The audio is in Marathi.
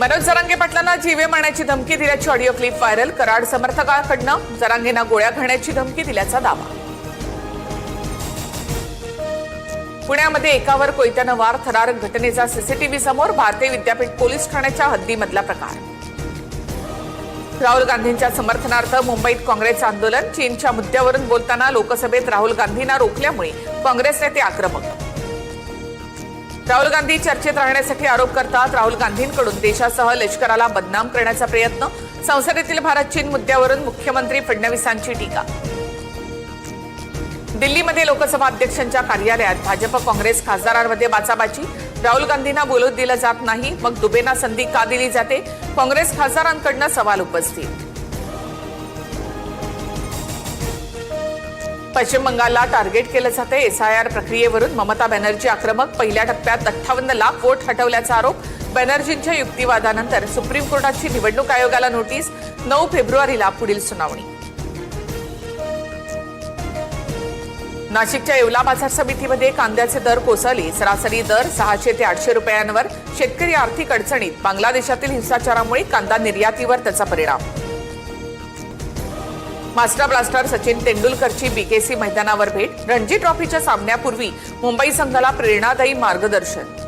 मनोज जरांगे पाटलांना जीवे मारण्याची धमकी दिल्याची ऑडिओ क्लिप व्हायरल. कराड समर्थकांकडून जरांगेंना गोळ्या घालण्याची धमकी दिल्याचा दावा. पुण्यामध्ये एकावर कोयत्यानं वार, थरारक घटनेचा सीसीटीव्ही समोर. भारतीय विद्यापीठ पोलीस ठाण्याच्या हद्दीमधला प्रकार. राहुल गांधींच्या समर्थनार्थ मुंबईत काँग्रेस आंदोलन. चीनच्या मुद्द्यावरून बोलताना लोकसभेत राहुल गांधींना रोखल्यामुळे काँग्रेस नेते आक्रमक. राहुल गांधी चर्चेत राहण्यासाठी आरोप करतात. राहुल गांधींकडून देशासह लष्कराला बदनाम करण्याचा प्रयत्न. संसदेतील भारत चीन मुद्द्यावरून मुख्यमंत्री फडणवीसांची टीका. दिल्लीमध्ये लोकसभा अध्यक्षांच्या कार्यालयात भाजप काँग्रेस खासदारांमध्ये बाचाबाची. राहुल गांधींना बोलू दिलं जात नाही, मग दुबेंना संधी का दिली जाते? काँग्रेस खासदारांकडून सवाल उपस्थित. पश्चिम बंगालला टार्गेट केलं जाते. एसआयआर प्रक्रियेवरून ममता बॅनर्जी आक्रमक. पहिल्या टप्प्यात 58 लाख वोट हटवल्याचा आरोप. बॅनर्जींच्या युक्तिवादानंतर सुप्रीम कोर्टाची निवडणूक आयोगाला नोटीस. 9 फेब्रुवारीला पुढील सुनावणी. नाशिकच्या येवला बाजार समितीमध्ये कांद्याचे दर कोसळले. सरासरी दर 600 ते 800 रुपयांवर. शेतकरी आर्थिक अडचणीत. बांगलादेशातील हिंसाचारामुळे कांदा निर्यातीवर त्याचा परिणाम. मास्टर ब्लास्टर सचिन तेंडुलकरची बीकेसी मैदानावर भेट. रणजी ट्रॉफीच्या सामन्यापूर्वी मुंबई संघाला प्रेरणादायी मार्गदर्शन.